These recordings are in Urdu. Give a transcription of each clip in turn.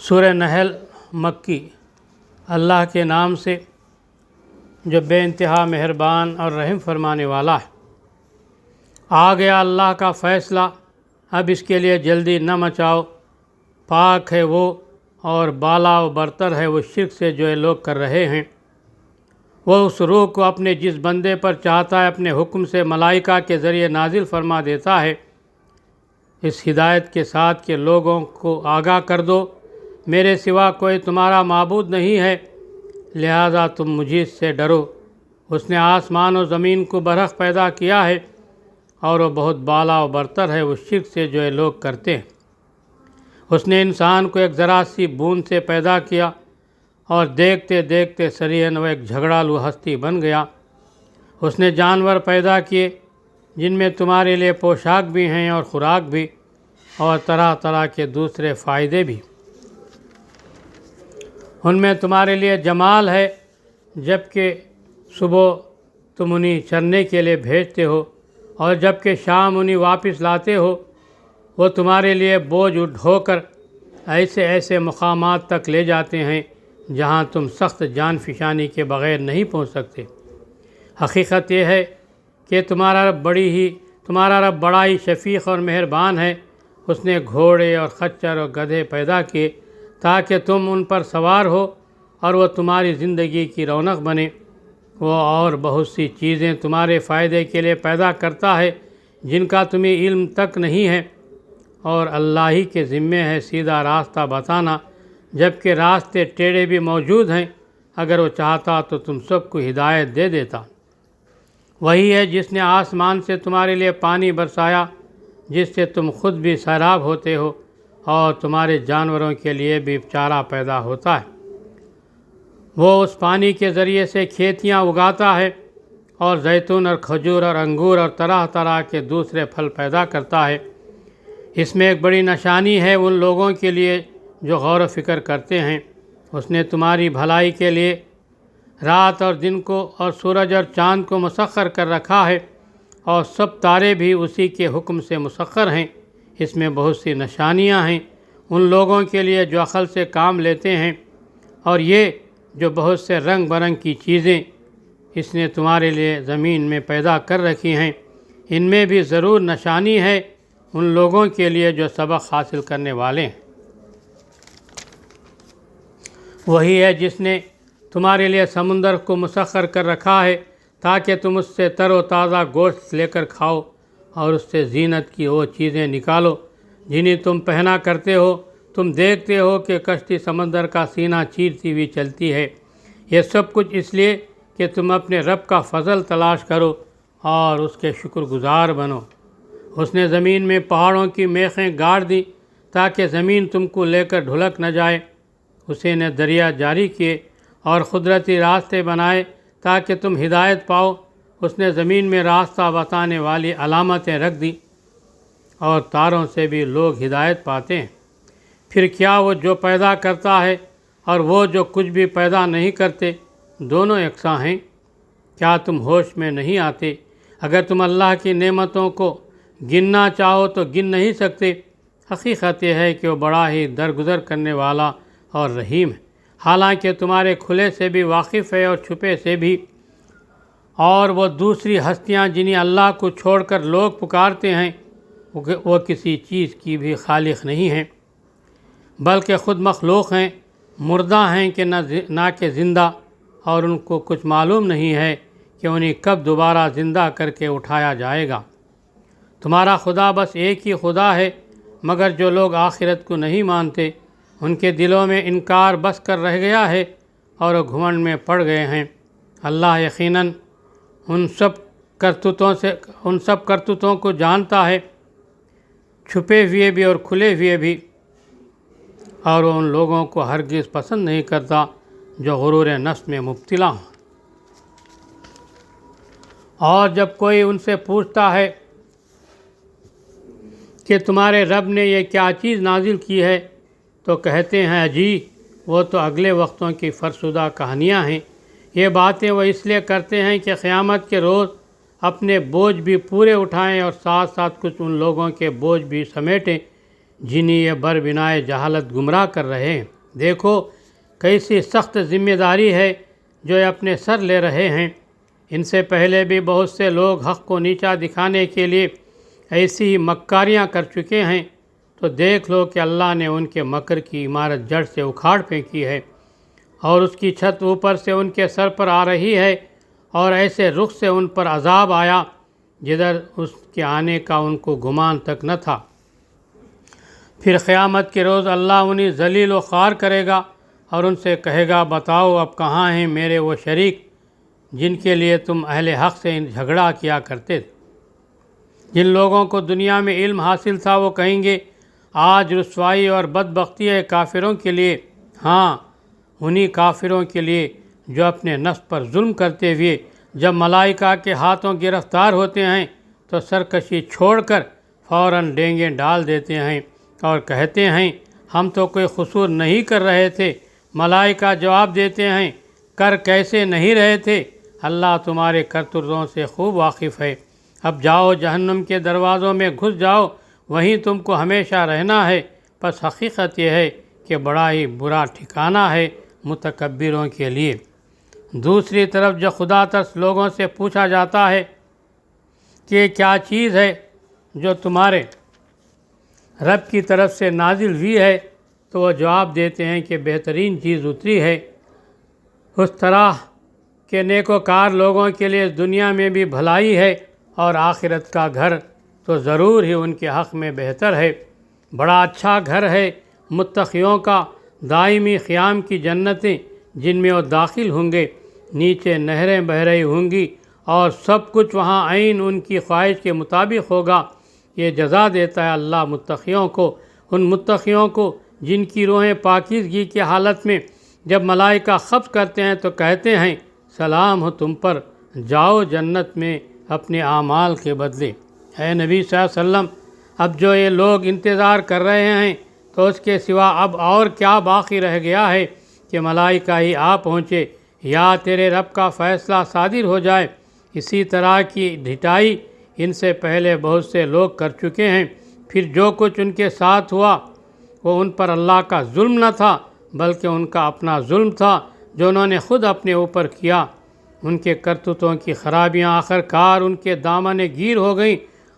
سورہ نحل مکی۔ اللہ کے نام سے جو بے انتہا مہربان اور رحم فرمانے والا ہے۔ آ گیا اللہ کا فیصلہ، اب اس کے لیے جلدی نہ مچاؤ۔ پاک ہے وہ اور بالا و برتر ہے وہ شرک سے جو یہ لوگ کر رہے ہیں۔ وہ اس روح کو اپنے جس بندے پر چاہتا ہے اپنے حکم سے ملائکہ کے ذریعے نازل فرما دیتا ہے، اس ہدایت کے ساتھ کہ لوگوں کو آگاہ کر دو میرے سوا کوئی تمہارا معبود نہیں ہے، لہذا تم مجھ سے ڈرو۔ اس نے آسمان و زمین کو برحق پیدا کیا ہے اور وہ بہت بالا و برتر ہے وہ شرک سے جو یہ لوگ کرتے ہیں۔ اس نے انسان کو ایک ذرا سی بوند سے پیدا کیا اور دیکھتے دیکھتے سریعاً وہ ایک جھگڑالو ہستی بن گیا۔ اس نے جانور پیدا کیے جن میں تمہارے لیے پوشاک بھی ہیں اور خوراک بھی، اور طرح طرح کے دوسرے فائدے بھی۔ ان میں تمہارے لیے جمال ہے جب کہ صبح تم انہیں چرنے کے لیے بھیجتے ہو اور جب کہ شام انہیں واپس لاتے ہو۔ وہ تمہارے لیے بوجھ اٹھو کر ایسے ایسے مقامات تک لے جاتے ہیں جہاں تم سخت جان فشانی کے بغیر نہیں پہنچ سکتے۔ حقیقت یہ ہے کہ تمہارا رب بڑا ہی شفیق اور مہربان ہے۔ اس نے گھوڑے اور خچر اور گدھے پیدا کیے تاکہ تم ان پر سوار ہو اور وہ تمہاری زندگی کی رونق بنے۔ وہ اور بہت سی چیزیں تمہارے فائدے کے لیے پیدا کرتا ہے جن کا تمہیں علم تک نہیں ہے، اور اللہ ہی کے ذمے ہے سیدھا راستہ بتانا، جبکہ راستے ٹیڑھے بھی موجود ہیں۔ اگر وہ چاہتا تو تم سب کو ہدایت دے دیتا۔ وہی ہے جس نے آسمان سے تمہارے لیے پانی برسایا جس سے تم خود بھی سیراب ہوتے ہو اور تمہارے جانوروں کے لیے بھی چارہ پیدا ہوتا ہے۔ وہ اس پانی کے ذریعے سے کھیتیاں اگاتا ہے اور زیتون اور کھجور اور انگور اور طرح طرح کے دوسرے پھل پیدا کرتا ہے۔ اس میں ایک بڑی نشانی ہے ان لوگوں کے لیے جو غور و فکر کرتے ہیں۔ اس نے تمہاری بھلائی کے لیے رات اور دن کو اور سورج اور چاند کو مسخر کر رکھا ہے، اور سب تارے بھی اسی کے حکم سے مسخر ہیں۔ اس میں بہت سی نشانیاں ہیں ان لوگوں کے لیے جو عقل سے کام لیتے ہیں۔ اور یہ جو بہت سے رنگ برنگ کی چیزیں اس نے تمہارے لیے زمین میں پیدا کر رکھی ہیں، ان میں بھی ضرور نشانی ہے ان لوگوں کے لیے جو سبق حاصل کرنے والے ہیں۔ وہی ہے جس نے تمہارے لیے سمندر کو مسخر کر رکھا ہے تاکہ تم اس سے تر و تازہ گوشت لے کر کھاؤ اور اس سے زینت کی وہ چیزیں نکالو جنہیں تم پہنا کرتے ہو۔ تم دیکھتے ہو کہ کشتی سمندر کا سینہ چیرتی ہوئی چلتی ہے۔ یہ سب کچھ اس لیے کہ تم اپنے رب کا فضل تلاش کرو اور اس کے شکر گزار بنو۔ اس نے زمین میں پہاڑوں کی میخیں گاڑ دیں تاکہ زمین تم کو لے کر ڈھلک نہ جائے۔ اسی نے دریا جاری کیے اور قدرتی راستے بنائے تاکہ تم ہدایت پاؤ۔ اس نے زمین میں راستہ بتانے والی علامتیں رکھ دیں اور تاروں سے بھی لوگ ہدایت پاتے ہیں۔ پھر کیا وہ جو پیدا کرتا ہے اور وہ جو کچھ بھی پیدا نہیں کرتے دونوں یکساں ہیں؟ کیا تم ہوش میں نہیں آتے؟ اگر تم اللہ کی نعمتوں کو گننا چاہو تو گن نہیں سکتے۔ حقیقت یہ ہے کہ وہ بڑا ہی درگزر کرنے والا اور رحیم ہے، حالانکہ تمہارے کھلے سے بھی واقف ہے اور چھپے سے بھی۔ اور وہ دوسری ہستیاں جنہیں اللہ کو چھوڑ کر لوگ پکارتے ہیں وہ کسی چیز کی بھی خالق نہیں ہیں، بلکہ خود مخلوق ہیں، مردہ ہیں کہ نہ کہ زندہ، اور ان کو کچھ معلوم نہیں ہے کہ انہیں کب دوبارہ زندہ کر کے اٹھایا جائے گا۔ تمہارا خدا بس ایک ہی خدا ہے، مگر جو لوگ آخرت کو نہیں مانتے ان کے دلوں میں انکار بس کر رہ گیا ہے اور وہ گھمنڈ میں پڑ گئے ہیں۔ اللہ یقیناً ان سب کرتوتوں کو جانتا ہے، چھپے ہوئے بھی اور کھلے ہوئے بھی، اور وہ ان لوگوں کو ہرگز پسند نہیں کرتا جو غرور نفس میں مبتلا ہوں۔ اور جب کوئی ان سے پوچھتا ہے کہ تمہارے رب نے یہ کیا چیز نازل کی ہے تو کہتے ہیں اجی وہ تو اگلے وقتوں کی فرسودہ کہانیاں ہیں۔ یہ باتیں وہ اس لیے کرتے ہیں کہ قیامت کے روز اپنے بوجھ بھی پورے اٹھائیں اور ساتھ ساتھ کچھ ان لوگوں کے بوجھ بھی سمیٹیں جنہیں یہ بربنائے جہالت گمراہ کر رہے ہیں۔ دیکھو کیسی سخت ذمہ داری ہے جو یہ اپنے سر لے رہے ہیں۔ ان سے پہلے بھی بہت سے لوگ حق کو نیچا دکھانے کے لیے ایسی ہی مکاریاں کر چکے ہیں، تو دیکھ لو کہ اللہ نے ان کے مکر کی عمارت جڑ سے اکھاڑ پھینکی ہے، اور اس کی چھت اوپر سے ان کے سر پر آ رہی ہے، اور ایسے رخ سے ان پر عذاب آیا جدھر اس کے آنے کا ان کو گمان تک نہ تھا۔ پھر قیامت کے روز اللہ انہیں ذلیل و خوار کرے گا اور ان سے کہے گا، بتاؤ اب کہاں ہیں میرے وہ شریک جن کے لیے تم اہل حق سے جھگڑا کیا کرتے تھے۔ جن لوگوں کو دنیا میں علم حاصل تھا وہ کہیں گے، آج رسوائی اور بدبختی ہے کافروں کے لیے، ہاں انہی کافروں کے لیے جو اپنے نفس پر ظلم کرتے ہوئے جب ملائکہ کے ہاتھوں گرفتار ہوتے ہیں تو سرکشی چھوڑ کر فوراً ڈینگیں ڈال دیتے ہیں اور کہتے ہیں ہم تو کوئی قصور نہیں کر رہے تھے۔ ملائکہ جواب دیتے ہیں، کر کیسے نہیں رہے تھے، اللہ تمہارے کرتوتوں سے خوب واقف ہے۔ اب جاؤ جہنم کے دروازوں میں گھس جاؤ، وہیں تم کو ہمیشہ رہنا ہے۔ پس حقیقت یہ ہے کہ بڑا ہی برا ٹھکانہ ہے متکبروں کے لیے۔ دوسری طرف جب خدا ترس لوگوں سے پوچھا جاتا ہے کہ یہ کیا چیز ہے جو تمہارے رب کی طرف سے نازل ہوئی ہے، تو وہ جواب دیتے ہیں کہ بہترین چیز اتری ہے۔ اس طرح کہ نیکوکار لوگوں کے لیے دنیا میں بھی بھلائی ہے اور آخرت کا گھر تو ضرور ہی ان کے حق میں بہتر ہے۔ بڑا اچھا گھر ہے متقیوں کا، دائمی قیام کی جنتیں جن میں وہ داخل ہوں گے، نیچے نہریں بہہ رہی ہوں گی اور سب کچھ وہاں عین ان کی خواہش کے مطابق ہوگا۔ یہ جزا دیتا ہے اللہ متقیوں کو، ان متقیوں کو جن کی روحیں پاکیزگی کی حالت میں جب ملائکہ قبض کرتے ہیں تو کہتے ہیں سلام ہو تم پر، جاؤ جنت میں اپنے اعمال کے بدلے۔ اے نبی صلی اللہ علیہ وسلم، اب جو یہ لوگ انتظار کر رہے ہیں تو اس کے سوا اب اور کیا باقی رہ گیا ہے کہ ملائکہ ہی آ پہنچے یا تیرے رب کا فیصلہ صادر ہو جائے۔ اسی طرح کی ڈھٹائی ان سے پہلے بہت سے لوگ کر چکے ہیں۔ پھر جو کچھ ان کے ساتھ ہوا وہ ان پر اللہ کا ظلم نہ تھا بلکہ ان کا اپنا ظلم تھا جو انہوں نے خود اپنے اوپر کیا۔ ان کے کرتوتوں کی خرابیاں آخر کار ان کے دامن گیر ہو گئیں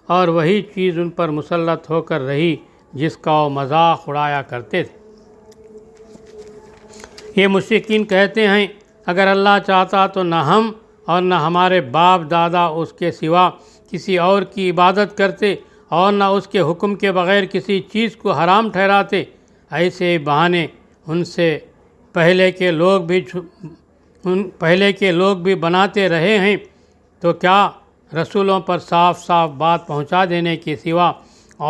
اور وہی چیز ان پر مسلط ہو کر رہی جس کا وہ مذاق اڑایا کرتے تھے۔ یہ مشرکین کہتے ہیں اگر اللہ چاہتا تو نہ ہم اور نہ ہمارے باپ دادا اس کے سوا کسی اور کی عبادت کرتے اور نہ اس کے حکم کے بغیر کسی چیز کو حرام ٹھہراتے۔ ایسے بہانے ان سے پہلے کے لوگ بھی بناتے رہے ہیں، تو کیا رسولوں پر صاف صاف بات پہنچا دینے کے سوا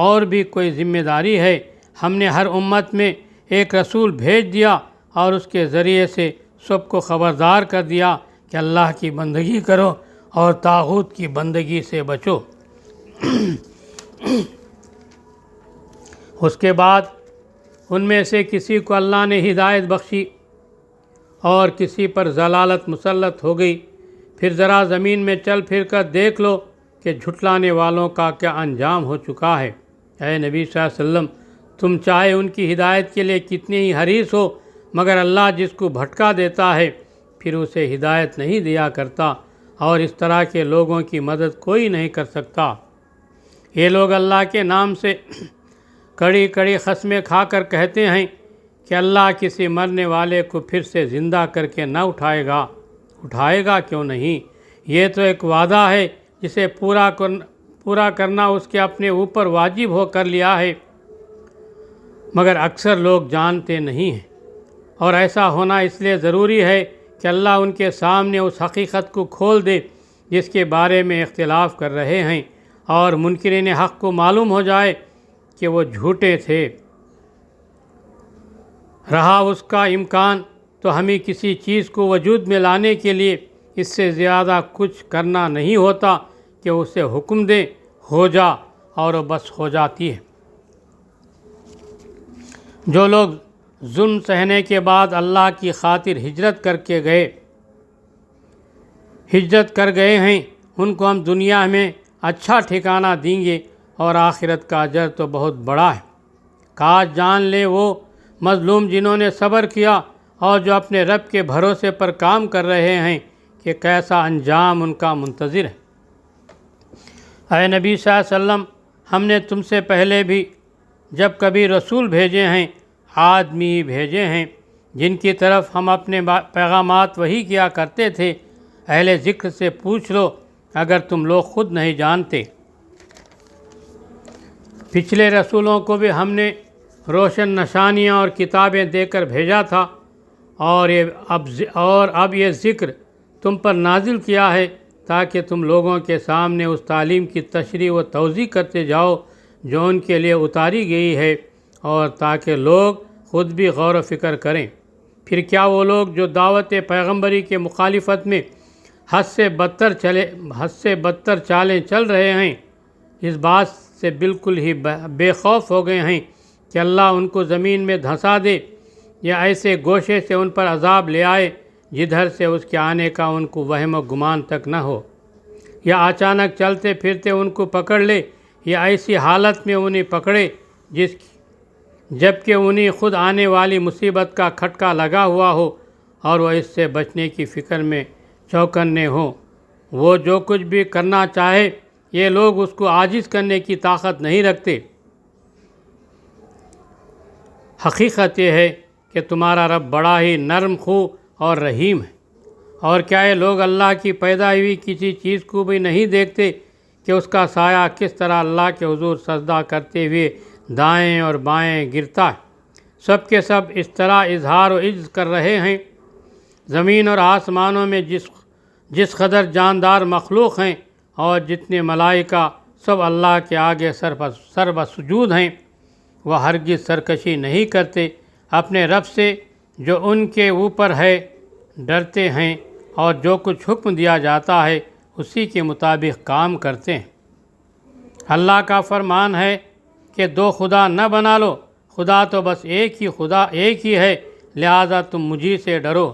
اور بھی کوئی ذمہ داری ہے؟ ہم نے ہر امت میں ایک رسول بھیج دیا اور اس کے ذریعے سے سب کو خبردار کر دیا کہ اللہ کی بندگی کرو اور طاغوت کی بندگی سے بچو۔ اس کے بعد ان میں سے کسی کو اللہ نے ہدایت بخشی اور کسی پر ضلالت مسلط ہو گئی۔ پھر ذرا زمین میں چل پھر کر دیکھ لو کہ جھٹلانے والوں کا کیا انجام ہو چکا ہے۔ اے نبی صلی اللہ علیہ وسلم، تم چاہے ان کی ہدایت کے لیے کتنی ہی حریص ہو، مگر اللہ جس کو بھٹکا دیتا ہے پھر اسے ہدایت نہیں دیا کرتا، اور اس طرح کے لوگوں کی مدد کوئی نہیں کر سکتا۔ یہ لوگ اللہ کے نام سے کڑی کڑی قسمیں کھا کر کہتے ہیں کہ اللہ کسی مرنے والے کو پھر سے زندہ کر کے نہ اٹھائے گا کیوں نہیں؟ یہ تو ایک وعدہ ہے جسے پورا کرنا اس کے اپنے اوپر واجب ہو کر لیا ہے، مگر اکثر لوگ جانتے نہیں ہیں، اور ایسا ہونا اس لیے ضروری ہے کہ اللہ ان کے سامنے اس حقیقت کو کھول دے جس کے بارے میں اختلاف کر رہے ہیں، اور منکرین حق کو معلوم ہو جائے کہ وہ جھوٹے تھے۔ رہا اس کا امکان تو ہمیں کسی چیز کو وجود میں لانے کے لیے اس سے زیادہ کچھ کرنا نہیں ہوتا کہ اسے حکم دے ہو جا اور وہ بس ہو جاتی ہے۔ جو لوگ ظلم سہنے کے بعد اللہ کی خاطر ہجرت کر گئے ہیں ان کو ہم دنیا میں اچھا ٹھکانہ دیں گے اور آخرت کا اجر تو بہت بڑا ہے۔ کاش جان لے وہ مظلوم جنہوں نے صبر کیا اور جو اپنے رب کے بھروسے پر کام کر رہے ہیں کہ کیسا انجام ان کا منتظر ہے۔ اے نبی صلی اللہ علیہ وسلم، ہم نے تم سے پہلے بھی جب کبھی رسول بھیجے ہیں آدمی ہی بھیجے ہیں جن کی طرف ہم اپنے پیغامات وحی کیا کرتے تھے۔ اہل ذکر سے پوچھ لو اگر تم لوگ خود نہیں جانتے۔ پچھلے رسولوں کو بھی ہم نے روشن نشانیاں اور کتابیں دے کر بھیجا تھا، اور اب یہ ذکر تم پر نازل کیا ہے تاکہ تم لوگوں کے سامنے اس تعلیم کی تشریح و توضیح کرتے جاؤ جو ان کے لیے اتاری گئی ہے، اور تاکہ لوگ خود بھی غور و فکر کریں۔ پھر کیا وہ لوگ جو دعوت پیغمبری کے مخالفت میں حد سے بدتر چالیں چل رہے ہیں، اس بات سے بالکل ہی بے خوف ہو گئے ہیں کہ اللہ ان کو زمین میں دھنسا دے، یا ایسے گوشے سے ان پر عذاب لے آئے جدھر سے اس کے آنے کا ان کو وہم و گمان تک نہ ہو، یا اچانک چلتے پھرتے ان کو پکڑ لے، یا ایسی حالت میں انہیں پکڑے جبکہ انہیں خود آنے والی مصیبت کا کھٹکا لگا ہوا ہو اور وہ اس سے بچنے کی فکر میں چوکنے ہوں۔ وہ جو کچھ بھی کرنا چاہے یہ لوگ اس کو عاجز کرنے کی طاقت نہیں رکھتے۔ حقیقت یہ ہے کہ تمہارا رب بڑا ہی نرم خو اور رحیم ہے۔ اور کیا یہ لوگ اللہ کی پیدا ہوئی کسی چیز کو بھی نہیں دیکھتے کہ اس کا سایہ کس طرح اللہ کے حضور سجدہ کرتے ہوئے دائیں اور بائیں گرتا ہے؟ سب کے سب اس طرح اظہار و عجز کر رہے ہیں۔ زمین اور آسمانوں میں جس قدر جاندار مخلوق ہیں اور جتنے ملائکہ سب اللہ کے آگے سر بسجود ہیں، وہ ہرگز سرکشی نہیں کرتے، اپنے رب سے جو ان کے اوپر ہے ڈرتے ہیں، اور جو کچھ حکم دیا جاتا ہے اسی کے مطابق کام کرتے ہیں۔ اللہ کا فرمان ہے کہ دو خدا نہ بنا لو، خدا تو بس ایک ہی ہے، لہذا تم مجھی سے ڈرو۔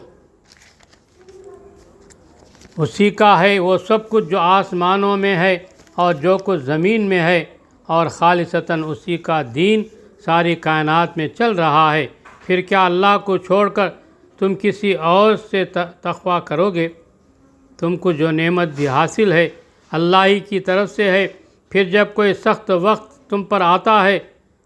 اسی کا ہے وہ سب کچھ جو آسمانوں میں ہے اور جو کچھ زمین میں ہے، اور خالصتاً اسی کا دین ساری کائنات میں چل رہا ہے۔ پھر کیا اللہ کو چھوڑ کر تم کسی اور سے تقویٰ کرو گے؟ تم کو جو نعمت بھی حاصل ہے اللہ ہی کی طرف سے ہے۔ پھر جب کوئی سخت وقت تم پر آتا ہے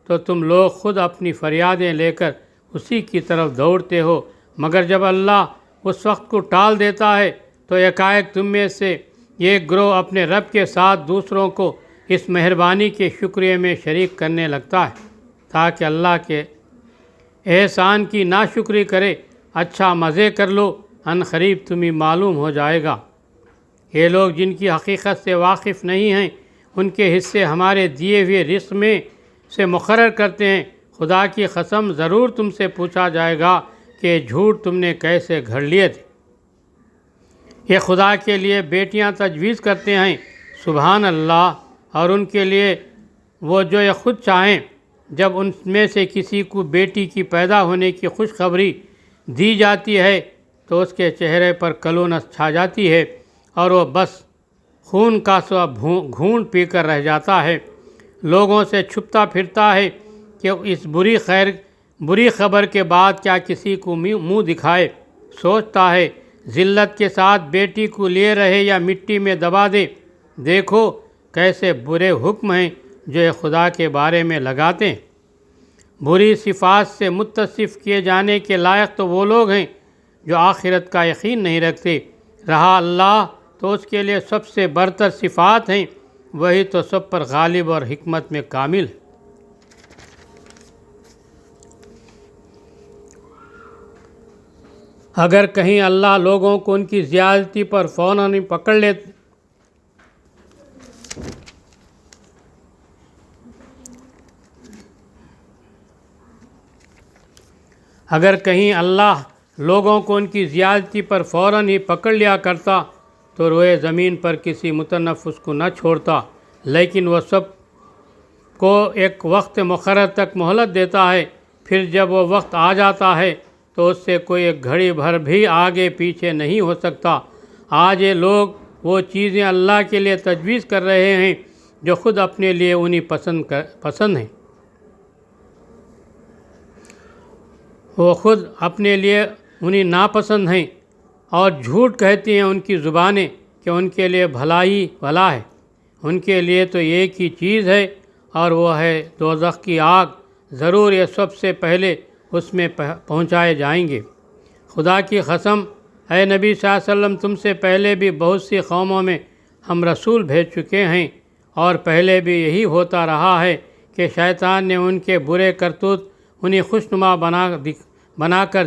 تو تم لوگ خود اپنی فریادیں لے کر اسی کی طرف دوڑتے ہو، مگر جب اللہ اس وقت کو ٹال دیتا ہے تو یکایک تم میں سے ایک گروہ اپنے رب کے ساتھ دوسروں کو اس مہربانی کے شکریہ میں شریک کرنے لگتا ہے تاکہ اللہ کے احسان کی ناشکری کرے۔ اچھا مزے کر لو، ان قریب تمہیں معلوم ہو جائے گا۔ یہ لوگ جن کی حقیقت سے واقف نہیں ہیں ان کے حصے ہمارے دیے ہوئے رزق میں سے مقرر کرتے ہیں۔ خدا کی قسم ضرور تم سے پوچھا جائے گا کہ یہ جھوٹ تم نے کیسے گھڑ لیے تھے۔ یہ خدا کے لیے بیٹیاں تجویز کرتے ہیں، سبحان اللہ، اور ان کے لیے وہ جو یہ خود چاہیں۔ جب ان میں سے کسی کو بیٹی کی پیدا ہونے کی خوشخبری دی جاتی ہے تو اس کے چہرے پر کلونس چھا جاتی ہے اور وہ بس خون کا سوا گھونٹ پی کر رہ جاتا ہے، لوگوں سے چھپتا پھرتا ہے کہ اس بری خبر کے بعد کیا کسی کو منہ دکھائے۔ سوچتا ہے ذلت کے ساتھ بیٹی کو لیے رہے یا مٹی میں دبا دے۔ دیکھو کیسے برے حکم ہیں جو یہ خدا کے بارے میں لگاتے ہیں۔ بری صفات سے متصف کیے جانے کے لائق تو وہ لوگ ہیں جو آخرت کا یقین نہیں رکھتے۔ رہا اللہ تو اس کے لیے سب سے برتر صفات ہیں، وہی تو سب پر غالب اور حکمت میں کامل ہے۔ اگر کہیں اللہ لوگوں کو ان کی زیادتی پر فوراً پکڑ لیتے اگر کہیں اللہ لوگوں کو ان کی زیادتی پر فوراً ہی پکڑ لیا کرتا تو روئے زمین پر کسی متنفس کو نہ چھوڑتا، لیکن وہ سب کو ایک وقت مقرر تک مہلت دیتا ہے۔ پھر جب وہ وقت آ جاتا ہے تو اس سے کوئی ایک گھڑی بھر بھی آگے پیچھے نہیں ہو سکتا۔ آج یہ لوگ وہ چیزیں اللہ کے لیے تجویز کر رہے ہیں جو خود اپنے لیے انہیں پسند ہیں۔ وہ خود اپنے لیے انہیں ناپسند ہیں اور جھوٹ کہتی ہیں ان کی زبانیں کہ ان کے لیے بھلائی بھلا ہے۔ ان کے لیے تو ایک ہی چیز ہے اور وہ ہے دوزخ کی آگ، ضرور یہ سب سے پہلے اس میں پہنچائے جائیں گے۔ خدا کی قسم، اے نبی صلی اللہ علیہ وسلم، تم سے پہلے بھی بہت سی قوموں میں ہم رسول بھیج چکے ہیں، اور پہلے بھی یہی ہوتا رہا ہے کہ شیطان نے ان کے برے کرتوت انہیں خوشنما بنا کر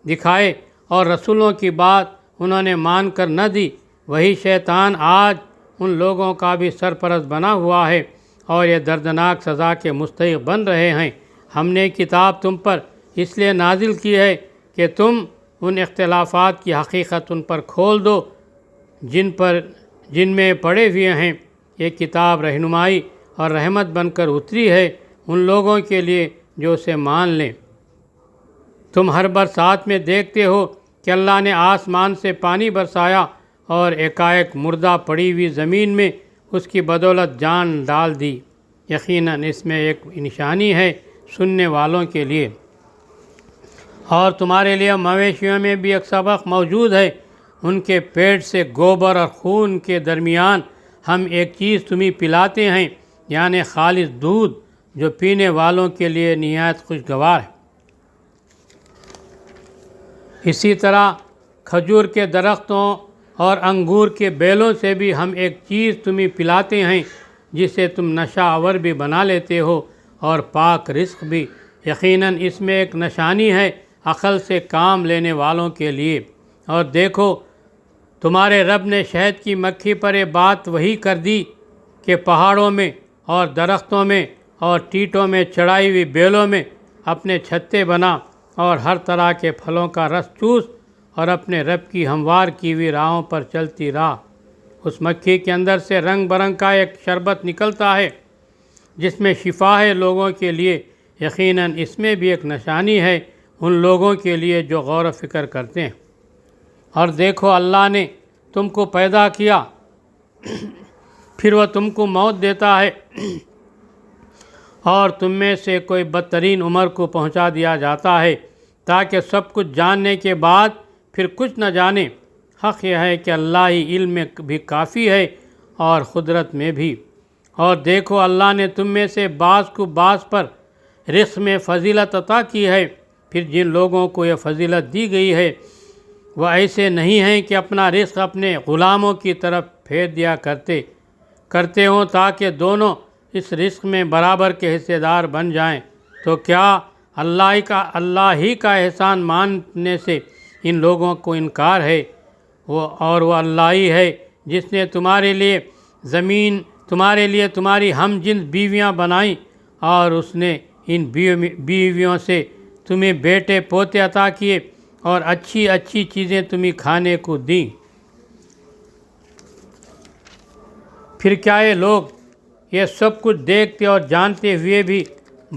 دکھائے اور رسولوں کی بات انہوں نے مان کر نہ دی۔ وہی شیطان آج ان لوگوں کا بھی سرپرست بنا ہوا ہے اور یہ دردناک سزا کے مستحق بن رہے ہیں۔ ہم نے کتاب تم پر اس لیے نازل کی ہے کہ تم ان اختلافات کی حقیقت ان پر کھول دو جن میں پڑے ہوئے ہیں۔ یہ کتاب رہنمائی اور رحمت بن کر اتری ہے ان لوگوں کے لیے جو اسے مان لیں۔ تم ہر برسات میں دیکھتے ہو کہ اللہ نے آسمان سے پانی برسایا اور ایک مردہ پڑی ہوئی زمین میں اس کی بدولت جان ڈال دی۔ یقیناً اس میں ایک نشانی ہے سننے والوں کے لیے۔ اور تمہارے لیے مویشیوں میں بھی ایک سبق موجود ہے۔ ان کے پیٹ سے گوبر اور خون کے درمیان ہم ایک چیز تمہیں پلاتے ہیں، یعنی خالص دودھ جو پینے والوں کے لیے نہایت خوشگوار ہے۔ اسی طرح کھجور کے درختوں اور انگور کے بیلوں سے بھی ہم ایک چیز تمہیں پلاتے ہیں جسے تم نشہ آور بھی بنا لیتے ہو اور پاک رزق بھی۔ یقیناً اس میں ایک نشانی ہے عقل سے کام لینے والوں کے لیے۔ اور دیکھو، تمہارے رب نے شہد کی مکھی پر یہ بات وحی کر دی کہ پہاڑوں میں اور درختوں میں اور ٹیٹوں میں چڑھائی ہوئی بیلوں میں اپنے چھتے بنا اور ہر طرح کے پھلوں کا رس چوس اور اپنے رب کی ہموار کی ہوئی راہوں پر چلتی راہ۔ اس مکھی کے اندر سے رنگ برنگ کا ایک شربت نکلتا ہے جس میں شفا ہے لوگوں کے لیے۔ یقیناً اس میں بھی ایک نشانی ہے ان لوگوں کے لیے جو غور و فکر کرتے ہیں۔ اور دیکھو، اللہ نے تم کو پیدا کیا، پھر وہ تم کو موت دیتا ہے اور تم میں سے کوئی بدترین عمر کو پہنچا دیا جاتا ہے تاکہ سب کچھ جاننے کے بعد پھر کچھ نہ جانے۔ حق یہ ہے کہ اللہ ہی علم میں بھی کافی ہے اور قدرت میں بھی۔ اور دیکھو، اللہ نے تم میں سے بعض کو بعض پر رزق میں فضیلت عطا کی ہے۔ پھر جن لوگوں کو یہ فضیلت دی گئی ہے وہ ایسے نہیں ہیں کہ اپنا رزق اپنے غلاموں کی طرف پھیر دیا کرتے ہوں تاکہ دونوں اس رزق میں برابر کے حصے دار بن جائیں۔ تو کیا اللہ ہی کا احسان ماننے سے ان لوگوں کو انکار ہے؟ وہ اللہ ہی ہے جس نے تمہارے لیے تمہاری ہم جنس بیویاں بنائیں اور اس نے ان بیویوں سے تمہیں بیٹے پوتے عطا کیے اور اچھی اچھی چیزیں تمہیں کھانے کو دیں۔ پھر کیا یہ لوگ یہ سب کچھ دیکھتے اور جانتے ہوئے بھی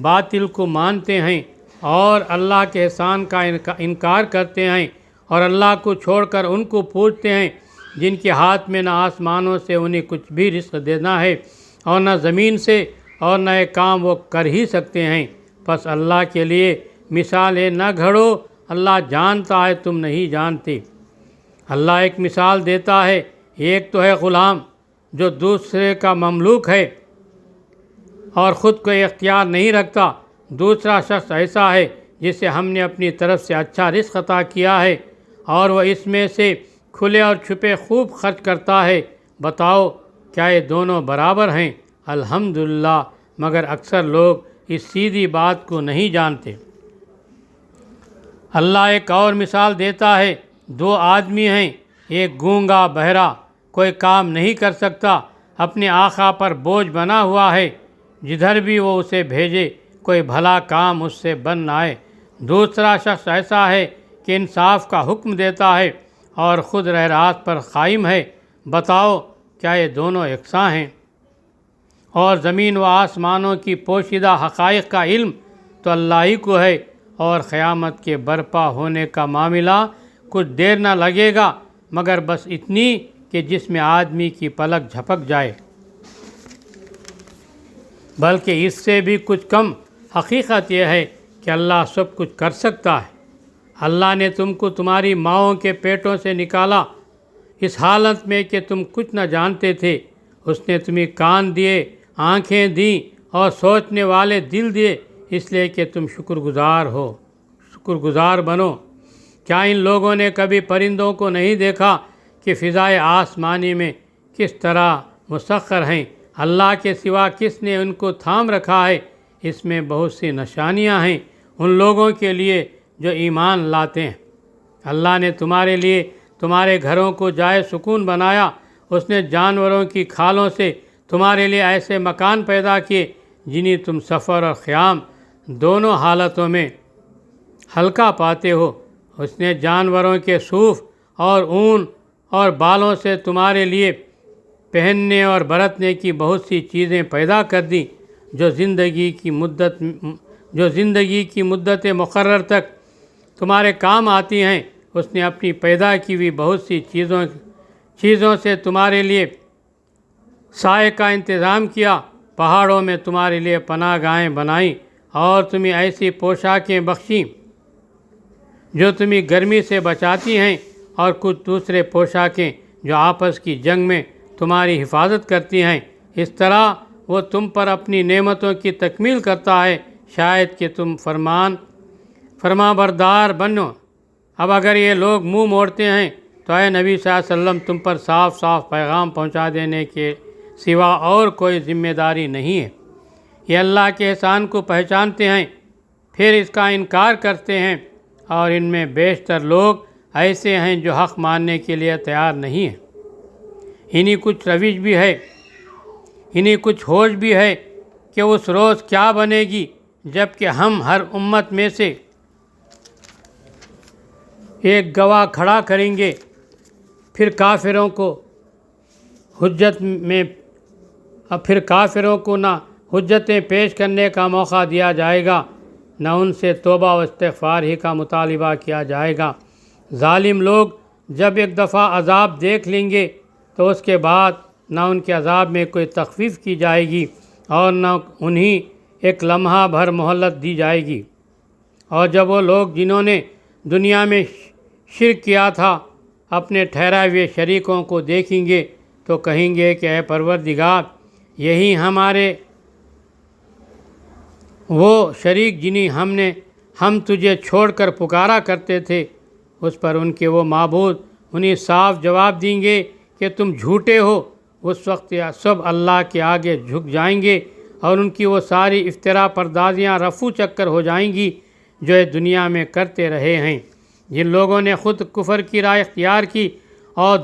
باطل کو مانتے ہیں اور اللہ کے احسان کا انکار کرتے ہیں اور اللہ کو چھوڑ کر ان کو پوجتے ہیں جن کے ہاتھ میں نہ آسمانوں سے انہیں کچھ بھی رزق دینا ہے اور نہ زمین سے، اور نہ یہ کام وہ کر ہی سکتے ہیں؟ پس اللہ کے لیے مثالیں نہ گھڑو، اللہ جانتا ہے تم نہیں جانتے۔ اللہ ایک مثال دیتا ہے، ایک تو ہے غلام جو دوسرے کا مملوک ہے اور خود کو اختیار نہیں رکھتا، دوسرا شخص ایسا ہے جسے ہم نے اپنی طرف سے اچھا رزق عطا کیا ہے اور وہ اس میں سے کھلے اور چھپے خوب خرچ کرتا ہے۔ بتاؤ کیا یہ دونوں برابر ہیں؟ الحمدللہ، مگر اکثر لوگ اس سیدھی بات کو نہیں جانتے۔ اللہ ایک اور مثال دیتا ہے، دو آدمی ہیں، ایک گونگا بہرا، کوئی کام نہیں کر سکتا، اپنے آقا پر بوجھ بنا ہوا ہے، جدھر بھی وہ اسے بھیجے کوئی بھلا کام اس سے بن نہ آئے۔ دوسرا شخص ایسا ہے کہ انصاف کا حکم دیتا ہے اور خود راہ راست پر قائم ہے۔ بتاؤ کیا یہ دونوں یکساں ہیں؟ اور زمین و آسمانوں کی پوشیدہ حقائق کا علم تو اللہ ہی کو ہے، اور قیامت کے برپا ہونے کا معاملہ کچھ دیر نہ لگے گا مگر بس اتنی کہ جس میں آدمی کی پلک جھپک جائے، بلکہ اس سے بھی کچھ کم۔ حقیقت یہ ہے کہ اللہ سب کچھ کر سکتا ہے۔ اللہ نے تم کو تمہاری ماؤں کے پیٹوں سے نکالا اس حالت میں کہ تم کچھ نہ جانتے تھے۔ اس نے تمہیں کان دیے، آنکھیں دیں اور سوچنے والے دل دیے، اس لیے کہ تم شکر گزار بنو۔ کیا ان لوگوں نے کبھی پرندوں کو نہیں دیکھا کہ فضائے آسمانی میں کس طرح مسخر ہیں؟ اللہ کے سوا کس نے ان کو تھام رکھا ہے؟ اس میں بہت سی نشانیاں ہیں ان لوگوں کے لیے جو ایمان لاتے ہیں۔ اللہ نے تمہارے لیے تمہارے گھروں کو جائے سکون بنایا۔ اس نے جانوروں کی کھالوں سے تمہارے لیے ایسے مکان پیدا کیے جنہیں تم سفر اور خیام دونوں حالتوں میں ہلکا پاتے ہو۔ اس نے جانوروں کے صوف اور اون اور بالوں سے تمہارے لیے پہننے اور برتنے کی بہت سی چیزیں پیدا کر دیں جو زندگی کی مدت مقرر تک تمہارے کام آتی ہیں۔ اس نے اپنی پیدا کی ہوئی بہت سی چیزوں سے تمہارے لیے سائے کا انتظام کیا، پہاڑوں میں تمہارے لیے پناہ گاہیں بنائیں اور تمہیں ایسی پوشاکیں بخشیں جو تمہیں گرمی سے بچاتی ہیں، اور کچھ دوسرے پوشاکیں جو آپس کی جنگ میں تمہاری حفاظت کرتی ہیں۔ اس طرح وہ تم پر اپنی نعمتوں کی تکمیل کرتا ہے، شاید کہ تم فرما بردار بنو۔ اب اگر یہ لوگ منہ موڑتے ہیں تو اے نبی صلی اللہ علیہ وسلم، تم پر صاف پیغام پہنچا دینے کے سوا اور کوئی ذمہ داری نہیں ہے۔ یہ اللہ کے احسان کو پہچانتے ہیں پھر اس کا انکار کرتے ہیں، اور ان میں بیشتر لوگ ایسے ہیں جو حق ماننے کے لیے تیار نہیں ہیں۔ انہیں کچھ روش بھی ہے، انہیں کچھ ہوش بھی ہے کہ اس روز کیا بنے گی جب کہ ہم ہر امت میں سے ایک گواہ کھڑا کریں گے، پھر کافروں کو نہ حجتیں پیش کرنے کا موقع دیا جائے گا، نہ ان سے توبہ و استغفار ہی کا مطالبہ کیا جائے گا۔ ظالم لوگ جب ایک دفعہ عذاب دیکھ لیں گے تو اس کے بعد نہ ان کے عذاب میں کوئی تخفیف کی جائے گی اور نہ انہیں ایک لمحہ بھر مہلت دی جائے گی۔ اور جب وہ لوگ جنہوں نے دنیا میں شرک کیا تھا اپنے ٹھہرائے ہوئے شریکوں کو دیکھیں گے تو کہیں گے کہ اے پروردگار، یہی ہمارے وہ شریک جنہیں ہم تجھے چھوڑ کر پکارا کرتے تھے۔ اس پر ان کے وہ معبود انہیں صاف جواب دیں گے کہ تم جھوٹے ہو۔ اس وقت سب اللہ کے آگے جھک جائیں گے اور ان کی وہ ساری افترا پردازیاں رفو چکر ہو جائیں گی جو یہ دنیا میں کرتے رہے ہیں۔ جن لوگوں نے خود کفر کی راہ اختیار کی اور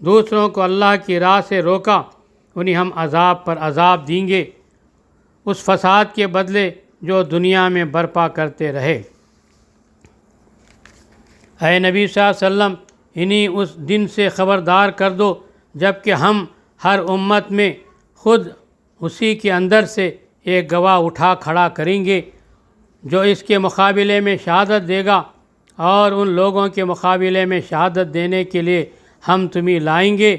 دوسروں کو اللہ کی راہ سے روکا، انہیں ہم عذاب پر عذاب دیں گے اس فساد کے بدلے جو دنیا میں برپا کرتے رہے۔ اے نبی صلی اللہ علیہ وسلم، انہیں اس دن سے خبردار کر دو جب کہ ہم ہر امت میں خود اسی کے اندر سے ایک گواہ اٹھا کھڑا کریں گے جو اس کے مقابلے میں شہادت دے گا، اور ان لوگوں کے مقابلے میں شہادت دینے کے لیے ہم تمہیں لائیں گے،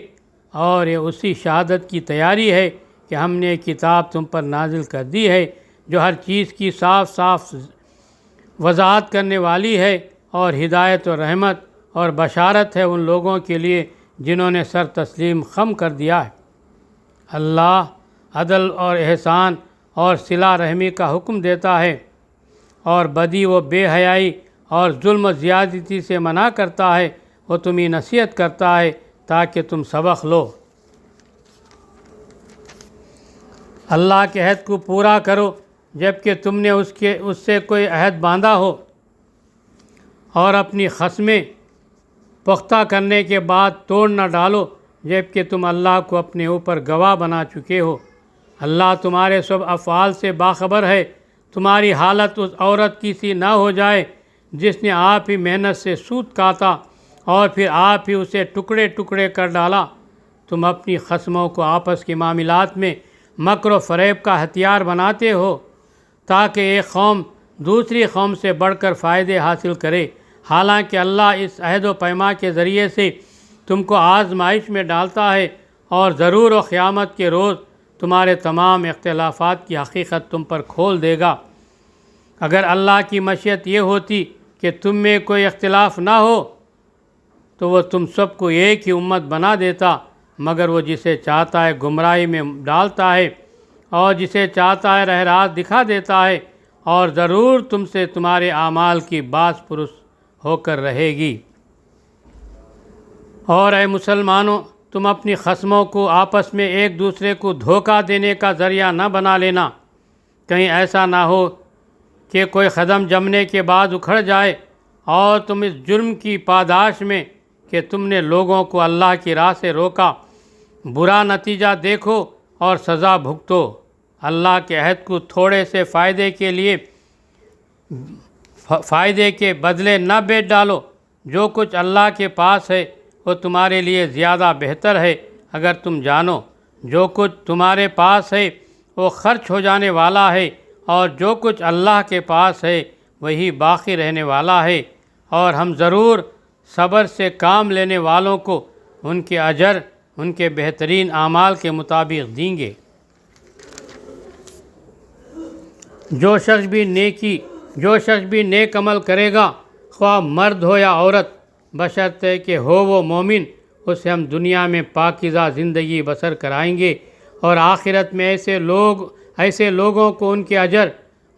اور یہ اسی شہادت کی تیاری ہے کہ ہم نے کتاب تم پر نازل کر دی ہے جو ہر چیز کی صاف وضاحت کرنے والی ہے، اور ہدایت و رحمت اور بشارت ہے ان لوگوں کے لیے جنہوں نے سر تسلیم خم کر دیا ہے۔ اللہ عدل اور احسان اور صلہ رحمی کا حکم دیتا ہے، اور بدی و بے حیائی اور ظلم و زیادتی سے منع کرتا ہے۔ وہ تمہیں نصیحت کرتا ہے تاکہ تم سبق لو۔ اللہ کے عہد کو پورا کرو جب کہ تم نے اس سے کوئی عہد باندھا ہو، اور اپنی قسمیں پختہ کرنے کے بعد توڑ نہ ڈالو جب کہ تم اللہ کو اپنے اوپر گواہ بنا چکے ہو۔ اللہ تمہارے سب افعال سے باخبر ہے۔ تمہاری حالت اس عورت کی سی نہ ہو جائے جس نے آپ ہی محنت سے سود کاتا اور پھر آپ ہی اسے ٹکڑے ٹکڑے کر ڈالا۔ تم اپنی قسموں کو آپس کے معاملات میں مکر و فریب کا ہتھیار بناتے ہو تاکہ ایک قوم دوسری قوم سے بڑھ کر فائدے حاصل کرے، حالانکہ اللہ اس عہد و پیما کے ذریعے سے تم کو آزمائش میں ڈالتا ہے، اور ضرور و قیامت کے روز تمہارے تمام اختلافات کی حقیقت تم پر کھول دے گا۔ اگر اللہ کی مشیت یہ ہوتی کہ تم میں کوئی اختلاف نہ ہو تو وہ تم سب کو ایک ہی امت بنا دیتا، مگر وہ جسے چاہتا ہے گمراہی میں ڈالتا ہے اور جسے چاہتا ہے راہ راست دکھا دیتا ہے، اور ضرور تم سے تمہارے اعمال کی باز پرس ہو کر رہے گی۔ اور اے مسلمانوں، تم اپنی خصموں کو آپس میں ایک دوسرے کو دھوکہ دینے کا ذریعہ نہ بنا لینا، کہیں ایسا نہ ہو کہ کوئی قدم جمنے کے بعد اکھڑ جائے اور تم اس جرم کی پاداش میں کہ تم نے لوگوں کو اللہ کی راہ سے روکا برا نتیجہ دیکھو اور سزا بھگتو۔ اللہ کے عہد کو تھوڑے سے فائدے کے بدلے نہ بیچ ڈالو۔ جو کچھ اللہ کے پاس ہے وہ تمہارے لیے زیادہ بہتر ہے اگر تم جانو۔ جو کچھ تمہارے پاس ہے وہ خرچ ہو جانے والا ہے، اور جو کچھ اللہ کے پاس ہے وہی باقی رہنے والا ہے، اور ہم ضرور صبر سے کام لینے والوں کو ان کے اجر ان کے بہترین اعمال کے مطابق دیں گے۔ جو شخص بھی نیک عمل کرے گا، خواہ مرد ہو یا عورت، بشرطے کہ ہو وہ مومن، اسے ہم دنیا میں پاکیزہ زندگی بسر کرائیں گے، اور آخرت میں ایسے لوگوں کو ان کے اجر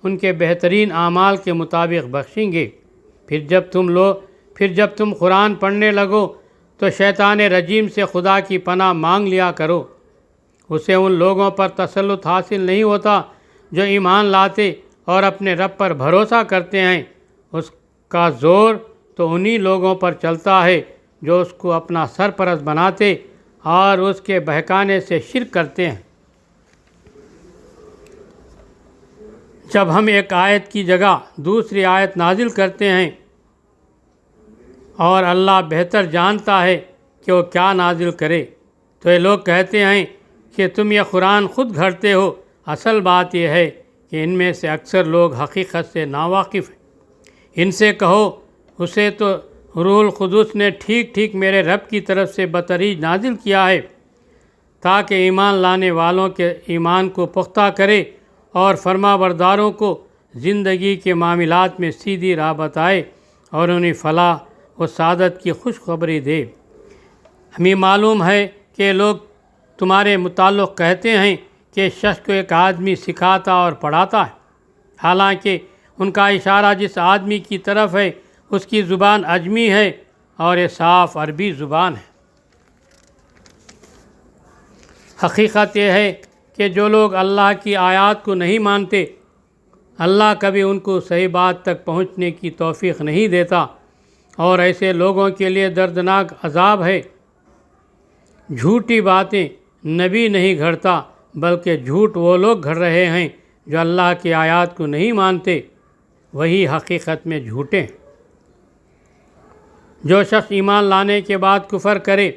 ان کے بہترین اعمال کے مطابق بخشیں گے۔ پھر جب تم قرآن پڑھنے لگو تو شیطان رجیم سے خدا کی پناہ مانگ لیا کرو۔ اسے ان لوگوں پر تسلط حاصل نہیں ہوتا جو ایمان لاتے اور اپنے رب پر بھروسہ کرتے ہیں۔ اس کا زور تو انہی لوگوں پر چلتا ہے جو اس کو اپنا سرپرست بناتے اور اس کے بہکانے سے شرک کرتے ہیں۔ جب ہم ایک آیت کی جگہ دوسری آیت نازل کرتے ہیں اور اللہ بہتر جانتا ہے کہ وہ کیا نازل کرے، تو یہ لوگ کہتے ہیں کہ تم یہ قرآن خود گھڑتے ہو۔ اصل بات یہ ہے کہ ان میں سے اکثر لوگ حقیقت سے ناواقف ہیں۔ ان سے کہو، اسے تو روح القدس نے ٹھیک میرے رب کی طرف سے بتدریج نازل کیا ہے، تاکہ ایمان لانے والوں کے ایمان کو پختہ کرے اور فرما برداروں کو زندگی کے معاملات میں سیدھی راہ بتائے اور انہیں فلاح و سعادت کی خوشخبری دے۔ ہمیں معلوم ہے کہ لوگ تمہارے متعلق کہتے ہیں کہ شخص کو ایک آدمی سکھاتا اور پڑھاتا ہے، حالانکہ ان کا اشارہ جس آدمی کی طرف ہے اس کی زبان عجمی ہے اور یہ صاف عربی زبان ہے۔ حقیقت یہ ہے کہ جو لوگ اللہ کی آیات کو نہیں مانتے، اللہ کبھی ان کو صحیح بات تک پہنچنے کی توفیق نہیں دیتا، اور ایسے لوگوں کے لیے دردناک عذاب ہے۔ جھوٹی باتیں نبی نہیں گھڑتا، بلکہ جھوٹ وہ لوگ گھڑ رہے ہیں جو اللہ کی آیات کو نہیں مانتے، وہی حقیقت میں جھوٹے ہیں۔ جو شخص ایمان لانے کے بعد کفر کرے،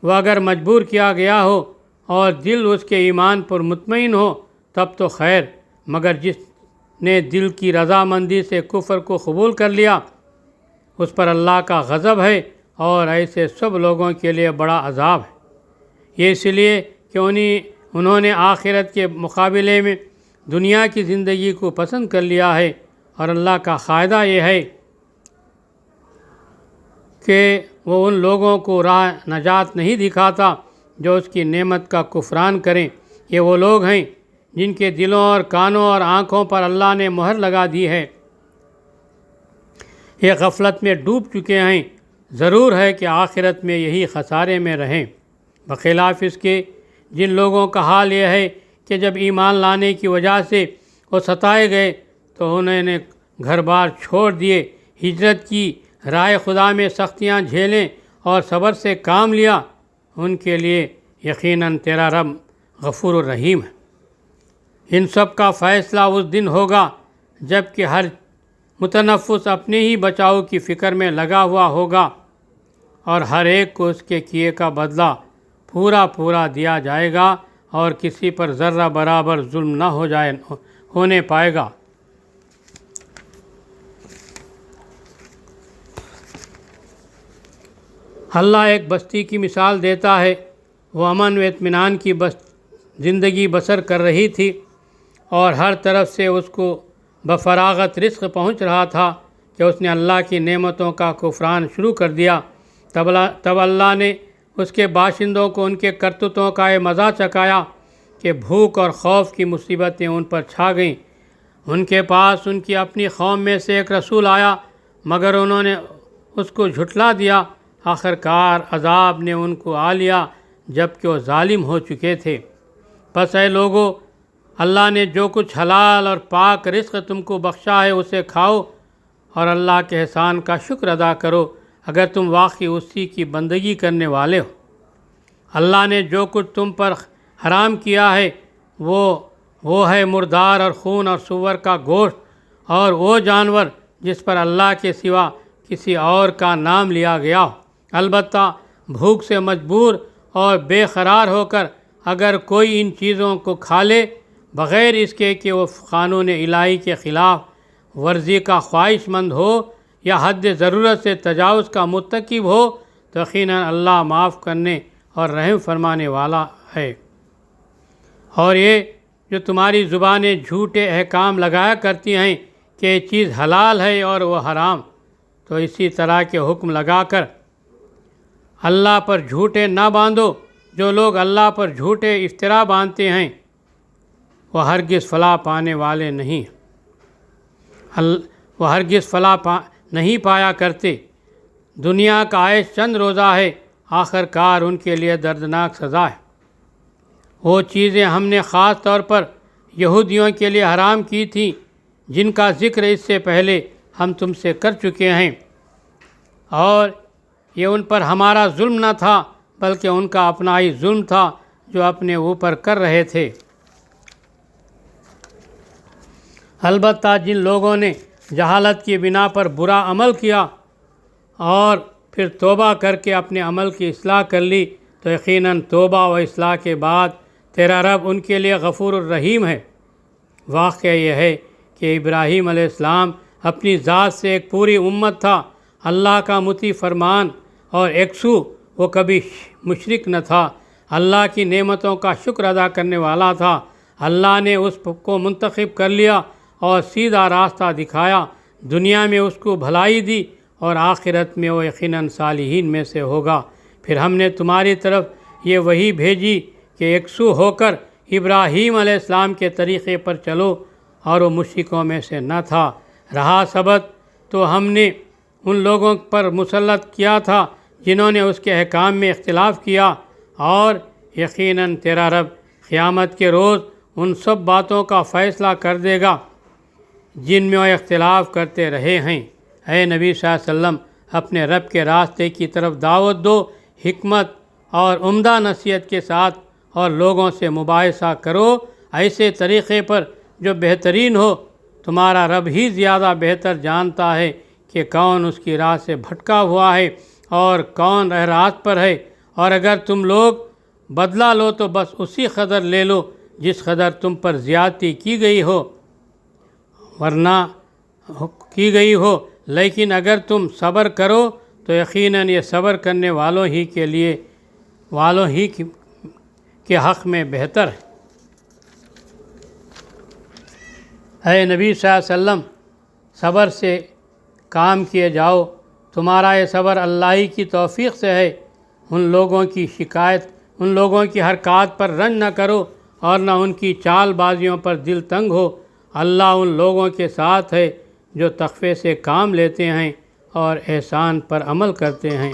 وہ اگر مجبور کیا گیا ہو اور دل اس کے ایمان پر مطمئن ہو تب تو خیر، مگر جس نے دل کی رضامندی سے کفر کو قبول کر لیا اس پر اللہ کا غضب ہے، اور ایسے سب لوگوں کے لیے بڑا عذاب ہے۔ یہ اس لیے کہ انہوں نے آخرت کے مقابلے میں دنیا کی زندگی کو پسند کر لیا ہے، اور اللہ کا قاعدہ یہ ہے کہ وہ ان لوگوں کو راہ نجات نہیں دکھاتا جو اس کی نعمت کا کفران کریں۔ یہ وہ لوگ ہیں جن کے دلوں اور کانوں اور آنکھوں پر اللہ نے مہر لگا دی ہے، یہ غفلت میں ڈوب چکے ہیں۔ ضرور ہے کہ آخرت میں یہی خسارے میں رہیں۔ بخلاف اس کے جن لوگوں کا حال یہ ہے کہ جب ایمان لانے کی وجہ سے وہ ستائے گئے تو انہوں نے گھر بار چھوڑ دیے، ہجرت کی، راہ خدا میں سختیاں جھیلیں اور صبر سے کام لیا، ان کے لیے یقیناً تیرا رب غفور الرحیم ہے۔ ان سب کا فیصلہ اس دن ہوگا جب کہ ہر متنفس اپنے ہی بچاؤ کی فکر میں لگا ہوا ہوگا، اور ہر ایک کو اس کے کیے کا بدلہ پورا دیا جائے گا، اور کسی پر ذرہ برابر ظلم نہ ہونے پائے گا۔ اللہ ایک بستی کی مثال دیتا ہے، وہ امن و اطمینان کی زندگی بسر کر رہی تھی، اور ہر طرف سے اس کو بفراغت رزق پہنچ رہا تھا کہ اس نے اللہ کی نعمتوں کا کفران شروع کر دیا، تب اللہ نے اس کے باشندوں کو ان کے کرتوتوں کا یہ مزہ چکھایا کہ بھوک اور خوف کی مصیبتیں ان پر چھا گئیں۔ ان کے پاس ان کی اپنی قوم میں سے ایک رسول آیا، مگر انہوں نے اس کو جھٹلا دیا۔ آخرکار عذاب نے ان کو آ لیا جب کہ وہ ظالم ہو چکے تھے۔ پس اے لوگو، اللہ نے جو کچھ حلال اور پاک رزق تم کو بخشا ہے اسے کھاؤ اور اللہ کے احسان کا شکر ادا کرو اگر تم واقعی اسی کی بندگی کرنے والے ہو۔ اللہ نے جو کچھ تم پر حرام کیا ہے وہ ہے مردار اور خون اور سور کا گوشت اور وہ جانور جس پر اللہ کے سوا کسی اور کا نام لیا گیا ہو۔ البتہ بھوک سے مجبور اور بے قرار ہو کر اگر کوئی ان چیزوں کو کھا لے بغیر اس کے کہ وہ قانون الہی کے خلاف ورزی کا خواہش مند ہو یا حد ضرورت سے تجاوز کا مرتکب ہو تو یقیناً اللہ معاف کرنے اور رحم فرمانے والا ہے۔ اور یہ جو تمہاری زبانیں جھوٹے احکام لگایا کرتی ہیں کہ یہ چیز حلال ہے اور وہ حرام، تو اسی طرح کے حکم لگا کر اللہ پر جھوٹے نہ باندھو۔ جو لوگ اللہ پر جھوٹے افترا باندھتے ہیں وہ ہرگز فلاح پانے والے نہیں، وہ ہرگز فلاح نہیں پایا کرتے۔ دنیا کا عیش چند روزہ ہے، آخر کار ان کے لیے دردناک سزا ہے۔ وہ چیزیں ہم نے خاص طور پر یہودیوں کے لیے حرام کی تھیں جن کا ذکر اس سے پہلے ہم تم سے کر چکے ہیں، اور یہ ان پر ہمارا ظلم نہ تھا بلکہ ان کا اپنا ہی ظلم تھا جو اپنے اوپر کر رہے تھے۔ البتہ جن لوگوں نے جہالت کی بنا پر برا عمل کیا اور پھر توبہ کر کے اپنے عمل کی اصلاح کر لی تو یقیناً توبہ و اصلاح کے بعد تیرا رب ان کے لیے غفور الرحیم ہے۔ واقعہ یہ ہے کہ ابراہیم علیہ السلام اپنی ذات سے ایک پوری امت تھا، اللہ کا مطیع فرمان اور یکسو، وہ کبھی مشرک نہ تھا، اللہ کی نعمتوں کا شکر ادا کرنے والا تھا۔ اللہ نے اس کو منتخب کر لیا اور سیدھا راستہ دکھایا، دنیا میں اس کو بھلائی دی اور آخرت میں وہ یقیناً صالحین میں سے ہوگا۔ پھر ہم نے تمہاری طرف یہ وحی بھیجی کہ یکسو ہو کر ابراہیم علیہ السلام کے طریقے پر چلو، اور وہ مشرکوں میں سے نہ تھا۔ رہا سبت تو ہم نے ان لوگوں پر مسلط کیا تھا جنہوں نے اس کے احکام میں اختلاف کیا، اور یقیناً تیرا رب قیامت کے روز ان سب باتوں کا فیصلہ کر دے گا جن میں وہ اختلاف کرتے رہے ہیں۔ اے نبی صلی اللہ علیہ وسلم، اپنے رب کے راستے کی طرف دعوت دو حکمت اور عمدہ نصیحت کے ساتھ، اور لوگوں سے مباحثہ کرو ایسے طریقے پر جو بہترین ہو۔ تمہارا رب ہی زیادہ بہتر جانتا ہے کہ کون اس کی راہ سے بھٹکا ہوا ہے اور کون راہ راست پر ہے، اور اگر تم لوگ بدلہ لو تو بس اسی قدر لے لو جس قدر تم پر زیادتی کی گئی ہو، لیکن اگر تم صبر کرو تو یقیناً یہ صبر کرنے والوں ہی کے حق میں بہتر ہے۔ اے نبی صلی اللہ علیہ وسلم، صبر سے کام کیے جاؤ، تمہارا یہ صبر اللہ ہی کی توفیق سے ہے۔ ان لوگوں کی حرکات پر رنج نہ کرو اور نہ ان کی چال بازیوں پر دل تنگ ہو۔ اللہ ان لوگوں کے ساتھ ہے جو تقوی سے کام لیتے ہیں اور احسان پر عمل کرتے ہیں۔